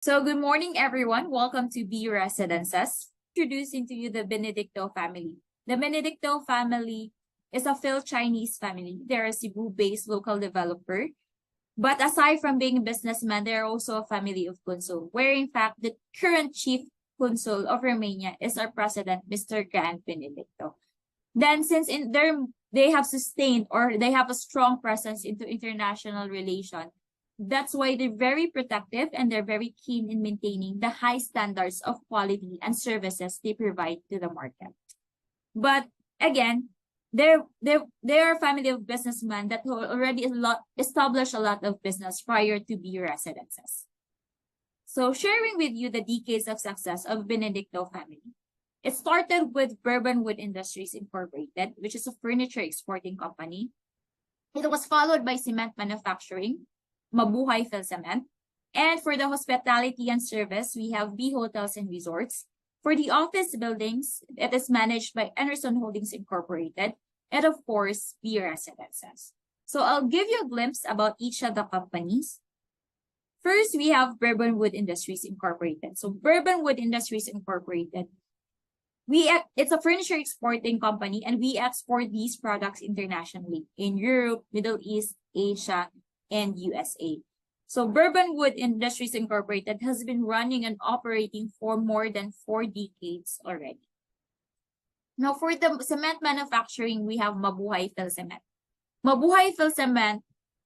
So good morning, everyone. Welcome to B Residences. Introducing to you the Benedicto family. The Benedicto family is a Phil-Chinese family. They're a Cebu-based local developer. But aside from being a businessman, they're also a family of consul, where in fact the current chief consul of Romania is our president, Mr. Grant Benedicto. Then since they have sustained or they have a strong presence into international relations, that's why they're very protective and they're very keen in maintaining the high standards of quality and services they provide to the market. But again, they're a family of businessmen that already established a lot of business prior to B Residences. So sharing with you the decades of success of Benedicto family. It started with Bourbon Wood Industries Incorporated, which is a furniture exporting company. It was followed by cement manufacturing, Mabuhay Philcement. And for the hospitality and service, we have B Hotels and Resorts. For the office buildings, it is managed by Emerson Holdings Incorporated. And of course, B Residences. So I'll give you a glimpse about each of the companies. First, we have Bourbon Wood Industries Incorporated. So Bourbon Wood Industries Incorporated, it's a furniture exporting company, and we export these products internationally in Europe, Middle East, Asia, and USA. So Bourbon Wood Industries Incorporated has been running and operating for more than 4 decades already. Now, for the cement manufacturing, we have Mabuhay Philcement. Mabuhay Philcement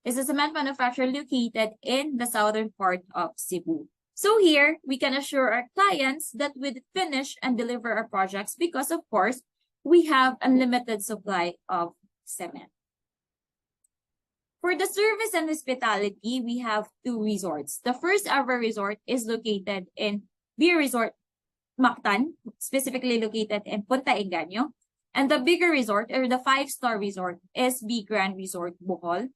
is a cement manufacturer located in the southern part of Cebu. So here, we can assure our clients that we finish and deliver our projects because, of course, we have unlimited supply of cement. For the service and hospitality, we have 2 resorts. The first ever resort is located in B Resort Mactan, specifically located in Punta Engaño. And the bigger resort, or the 5-star resort, is B Grand Resort Bohol,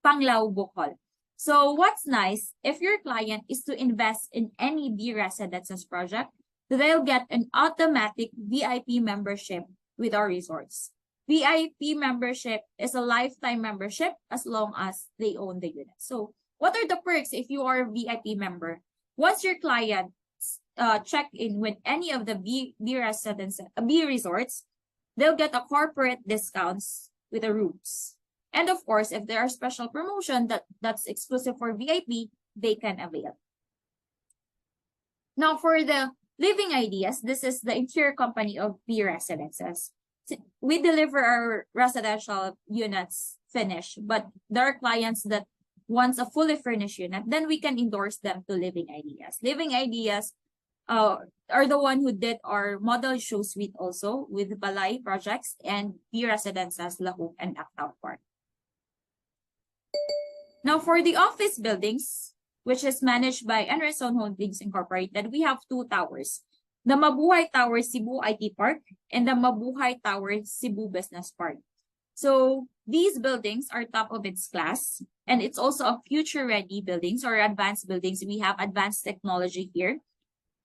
Panglao, Bohol. So what's nice, if your client is to invest in any B Residences project, they'll get an automatic VIP membership with our resorts. VIP membership is a lifetime membership as long as they own the unit. So what are the perks if you are a VIP member? Once your client check in with any of the B resorts, they'll get a corporate discounts with the rooms. And of course, if there are special promotion that's exclusive for VIP, they can avail. Now, for the living ideas, this is the interior company of B Residences. We deliver our residential units finished, but there are clients that wants a fully furnished unit, then we can endorse them to Living Ideas. Living Ideas are the one who did our model show suite also with Balay projects and B Residences Lahug and Actao Park. Now, for the office buildings, which is managed by Emerson Holdings Incorporated, we have 2 towers. The Mabuhay Tower Cebu IT Park and the Mabuhay Tower Cebu Business Park. So these buildings are top of its class, and it's also a future-ready buildings or advanced buildings. We have advanced technology here.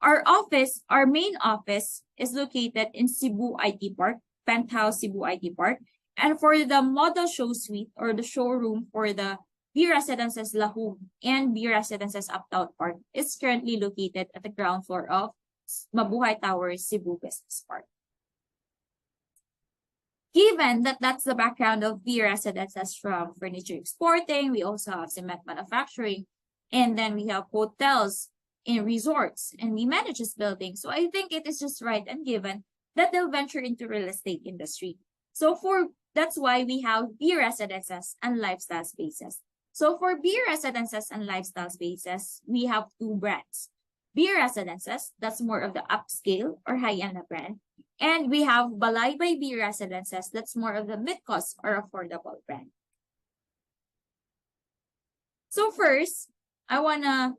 Our main office is located in Cebu IT Park, Penthouse Cebu IT Park. And for the model show suite or the showroom for the B Residences Lahug and B Residences Actao Park is currently located at the ground floor of Mabuhay Tower Cebu Business Park. Given that that's the background of B Residences from furniture exporting, we also have cement manufacturing, and then we have hotels and resorts, and we manage this building. So I think it is just right and given that they'll venture into real estate industry. So that's why we have B Residences and lifestyle spaces. So for B Residences and lifestyle spaces, we have 2 brands. B Residences, that's more of the upscale or high-end brand. And we have Balay by B Residences, that's more of the mid-cost or affordable brand. So first, I want to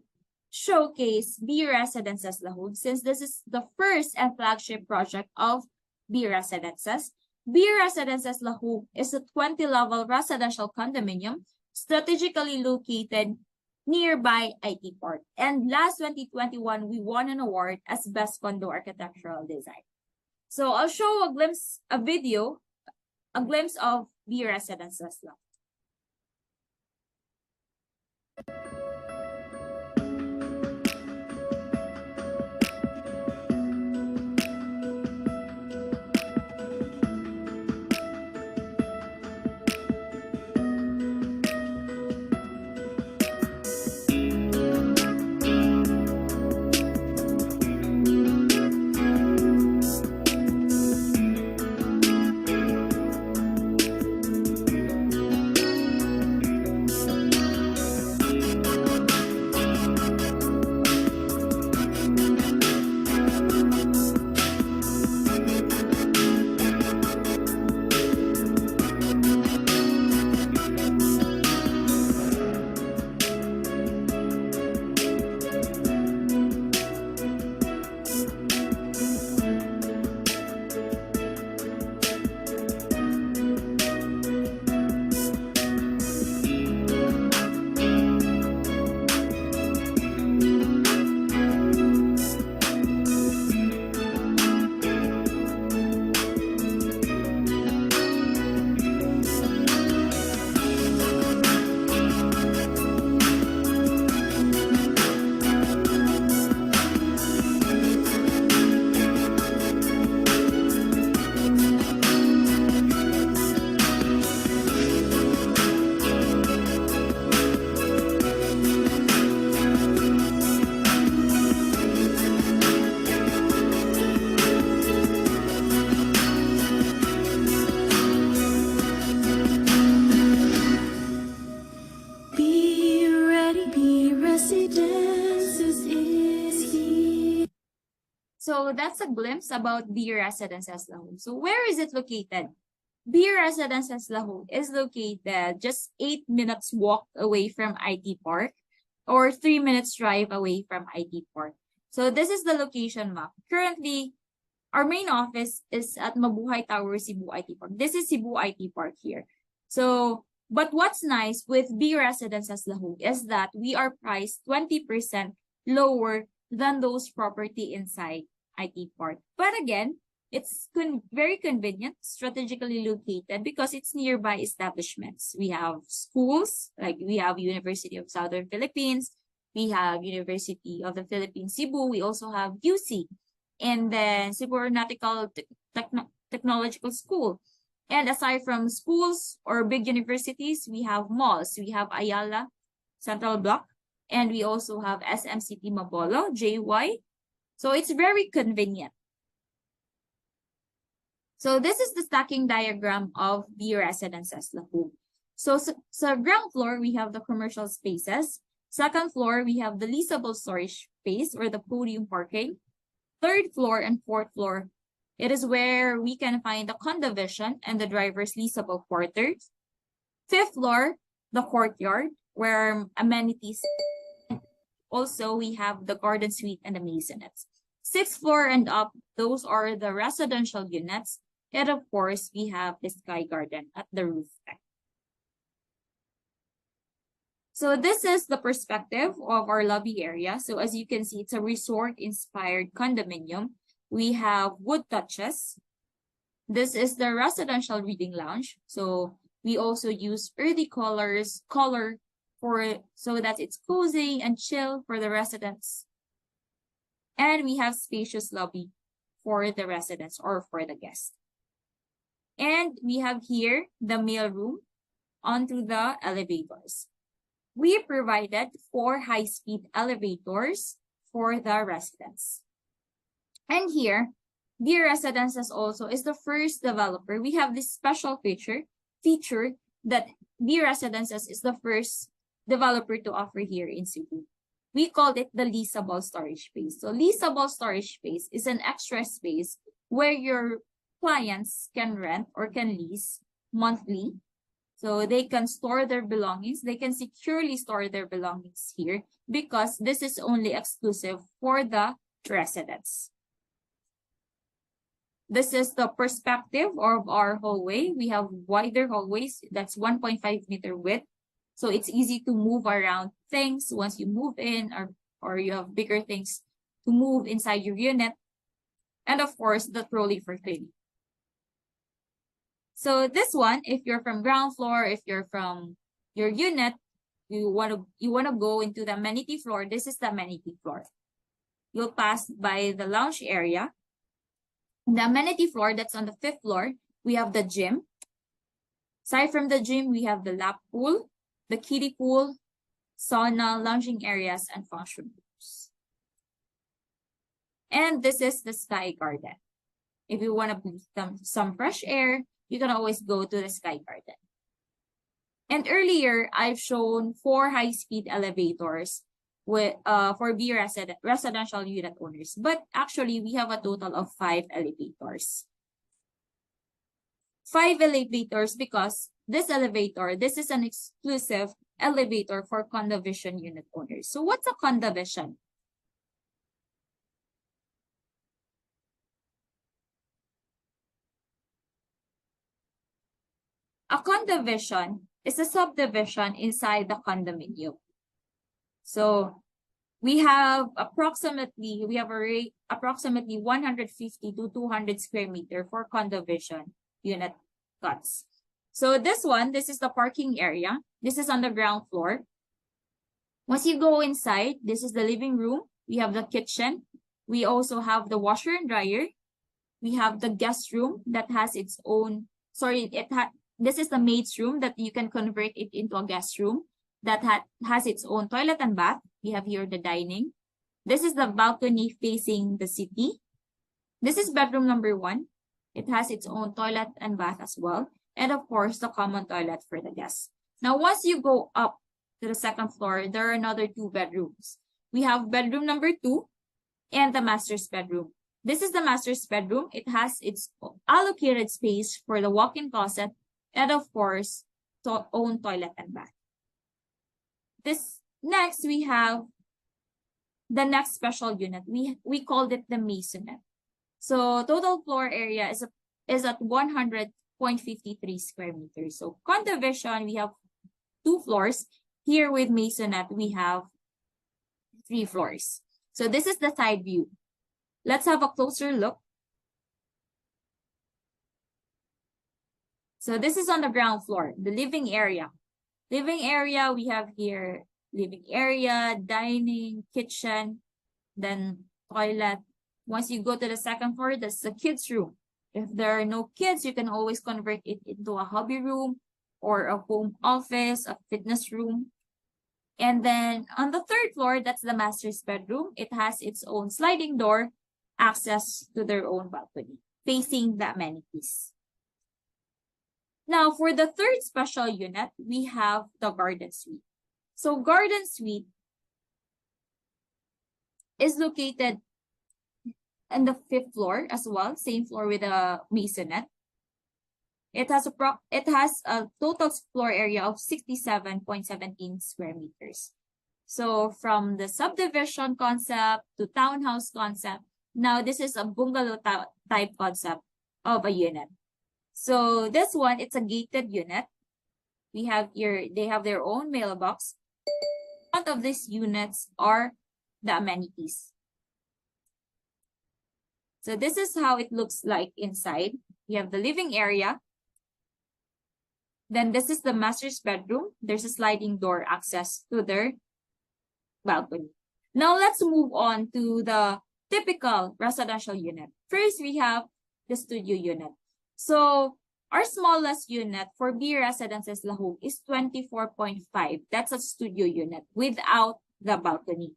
showcase B Residences Lahug, since this is the first and flagship project of B Residences. B Residences Lahug is a 20-level residential condominium strategically located nearby IT Park. And last 2021, we won an award as Best Condo Architectural Design. So I'll show a glimpse of B Residences Lahug. So that's a glimpse about B Residences Lahu. So where is it located? B Residences Lahu is located just 8 minutes walk away from IT Park or 3 minutes drive away from IT Park. So this is the location map. Currently, our main office is at Mabuhay Tower, Cebu IT Park. This is Cebu IT Park here. So, but what's nice with B Residences Lahu is that we are priced 20% lower than those property inside IT Park. But again, it's very convenient, strategically located because it's nearby establishments. We have schools, like we have University of Southern Philippines, we have University of the Philippines, Cebu, we also have UC, and then Cebu Aeronautical Technological School. And aside from schools or big universities, we have malls. We have Ayala Central Block, and we also have SMCT Mabolo, JY. So it's very convenient. So this is the stacking diagram of B Residences Lahu. So ground floor, we have the commercial spaces. Second floor, we have the leasable storage space or the podium parking. Third floor and fourth floor, it is where we can find the condivision and the driver's leasable quarters. Fifth floor, the courtyard, where amenities. Also, we have the garden suite and the maisonettes. Sixth floor and up, those are the residential units. And of course, we have the sky garden at the roof deck. So this is the perspective of our lobby area. So as you can see, it's a resort-inspired condominium. We have wood touches. This is the residential reading lounge. So we also use earthy color so that it's cozy and chill for the residents. And we have spacious lobby for the residents or for the guests. And we have here the mail room onto the elevators. We provided 4 high-speed elevators for the residents. And here, B Residences also is the first developer. We have this special feature that B Residences is the first developer to offer here in Cebu. We called it the leasable storage space. So leasable storage space is an extra space where your clients can rent or can lease monthly. So they can store their belongings. They can securely store their belongings here because this is only exclusive for the residents. This is the perspective of our hallway. We have wider hallways. That's 1.5 meter width. So it's easy to move around things once you move in or you have bigger things to move inside your unit. And of course, the trolley for cleaning. So this one, if you're from ground floor, if you're from your unit, you wanna go into the amenity floor. This is the amenity floor. You'll pass by the lounge area. The amenity floor, that's on the 5th floor, we have the gym. Aside from the gym, we have the lap pool, the kiddie pool, sauna, lounging areas, and function rooms. And this is the sky garden. If you want to breathe some fresh air, you can always go to the sky garden. And earlier, I've shown 4 high-speed elevators with for B residential unit owners. But actually, we have a total of 5 elevators. 5 elevators because this is an exclusive elevator for condovision unit owners. So what's a condovision? A condovision is a subdivision inside the condominium. So we have approximately 150 to 200 square meter for condovision unit cuts. So this is the parking area. This is on the ground floor. Once you go inside, this is the living room. We have the kitchen. We also have the washer and dryer. We have the guest room that has its own, this is the maid's room that you can convert it into a guest room that has its own toilet and bath. We have here the dining. This is the balcony facing the city. This is bedroom number 1. It has its own toilet and bath as well. And of course, the common toilet for the guests. Now, once you go up to the 2nd floor, there are another 2 bedrooms. We have bedroom number 2 and the master's bedroom. This is the master's bedroom. It has its allocated space for the walk-in closet and of course, own toilet and bath. Next, we have the next special unit. We called it the maisonette. So total floor area is at 100.53 square meters. So condivision, we have 2 floors. Here with maisonette, we have 3 floors. So this is the side view. Let's have a closer look. So this is on the ground floor, the living area. Living area, we have here living area, dining, kitchen, then toilet. Once you go to the second floor, that's the kids' room. If there are no kids, you can always convert it into a hobby room or a home office, a fitness room. And then on the third floor, that's the master's bedroom. It has its own sliding door, access to their own balcony, facing the amenities. Now, for the third special unit, we have the garden suite. So garden suite is located on the 5th floor as well, same floor with a maisonette. It has a total floor area of 67.17 square meters. So from the subdivision concept to townhouse concept, now this is a bungalow type concept of a unit. So this one, it's a gated unit. We have here, they have their own mailbox. One of these units are the amenities. So this is how it looks like inside. You have the living area. Then this is the master's bedroom. There's a sliding door access to their balcony. Now let's move on to the typical residential unit. First, we have the studio unit. So our smallest unit for B Residences Lahug is 24.5. That's a studio unit without the balcony.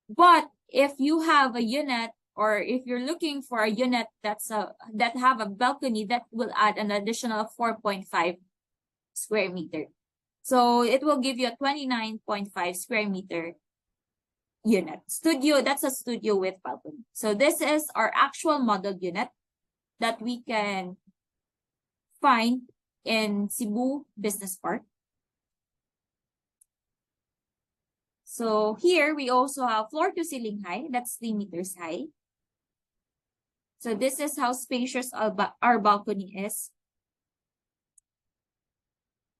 But if you have a unit or if you're looking for a unit that have a balcony, that will add an additional 4.5 square meter. So it will give you a 29.5 square meter unit. Studio, that's a studio with balcony. So this is our actual model unit that we can find in Cebu Business Park. So here we also have floor to ceiling height, that's 3 meters high. So this is how spacious our balcony is.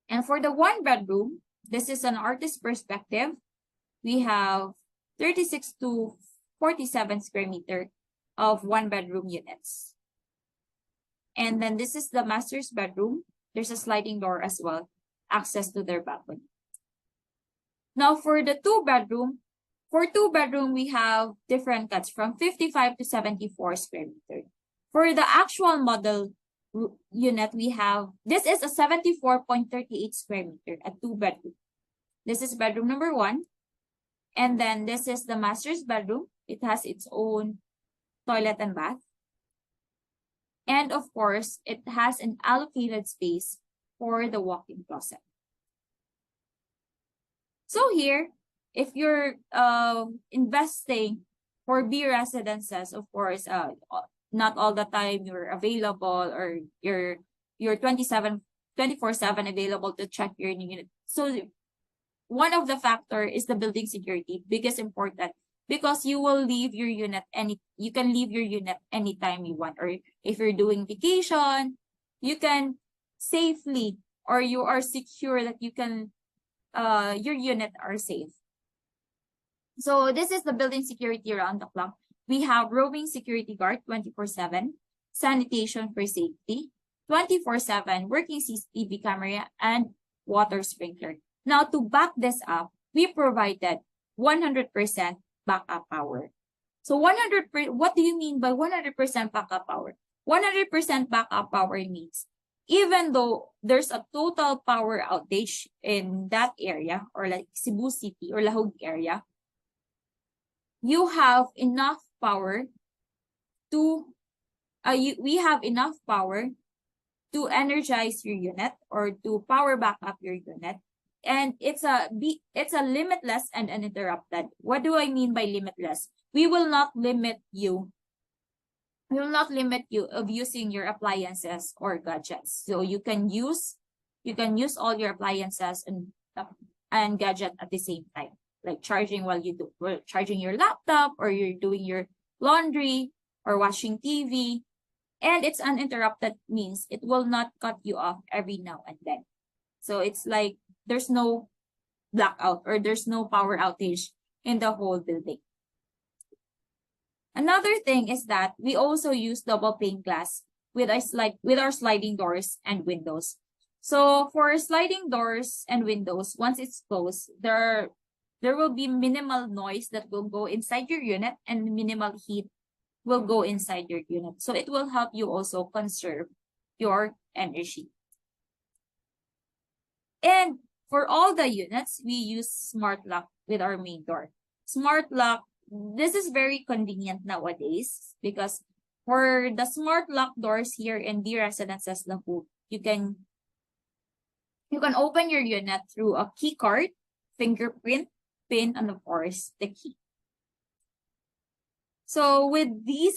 And for the 1 bedroom, this is an artist perspective. We have 36 to 47 square meter of 1 bedroom units. And then this is the master's bedroom. There's a sliding door as well, access to their balcony. Now for the 2 bedroom, we have different cuts from 55 to 74 square meter. For the actual model unit, we have, this is a 74.38 square meter, a 2 bedroom. This is bedroom number 1. And then this is the master's bedroom. It has its own toilet and bath. And of course, it has an allocated space for the walk-in closet. So here, if you're investing for B Residences, of course, not all the time you're available or you're 24/7 available to check your unit. So one of the factor is the building security, biggest important, because you will leave your unit you can leave your unit anytime you want, or if you're doing vacation, you can safely, or you are secure that you can your unit are safe. So this is the building security around the clock. We have roving security guard 24/7, sanitation for safety, 24/7 working CCTV camera, and water sprinkler. Now to back this up, we provided 100% backup power. So what do you mean by 100% backup power? 100% backup power means even though there's a total power outage in that area, or like Cebu City or Lahug area, you have enough power to we have enough power to energize your unit or to power back up your unit, and it's a limitless and uninterrupted. What do I mean by limitless? We will not limit you will not limit you of using your appliances or gadgets. So you can use all your appliances and gadget at the same time, like charging while charging your laptop, or you're doing your laundry or watching TV. And it's uninterrupted means it will not cut you off every now and then. So it's like there's no blackout or there's no power outage in the whole building. Another thing is that we also use double pane glass with our sliding doors and windows. So for sliding doors and windows, once it's closed, there will be minimal noise that will go inside your unit and minimal heat will go inside your unit. So it will help you also conserve your energy. And for all the units, we use smart lock with our main door. Smart lock, this is very convenient nowadays because for the smart lock doors here in the Residences Lahu, you can open your unit through a key card, fingerprint, pin, and of course the key. So with these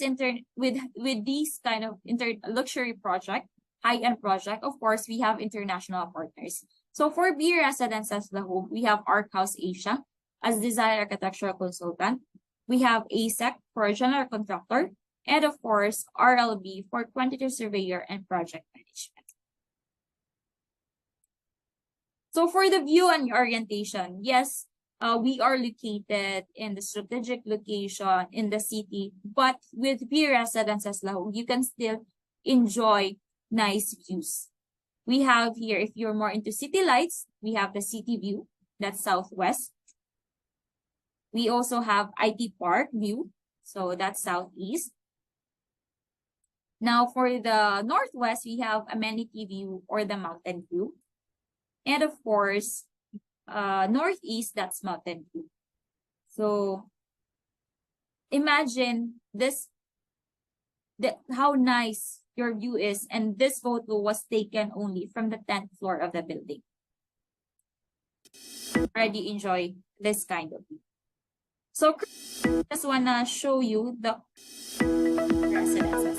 kind of luxury project, high-end project, of course, we have international partners. So for B Residences Lahu, we have Arc House Asia as design architectural consultant. We have ASEC for a general contractor, and of course, RLB for quantitative surveyor and project management. So for the view and orientation, yes, we are located in the strategic location in the city, but with B Residences Lahu, you can still enjoy nice views. We have here, if you're more into city lights, we have the city view, that's southwest. We also have IT Park view, so that's southeast. Now for the northwest, we have amenity view or the mountain view. And of course, northeast, that's mountain view. So imagine how nice your view is, and this photo was taken only from the 10th floor of the building. Already enjoy this kind of view. So just wanna show you the residences.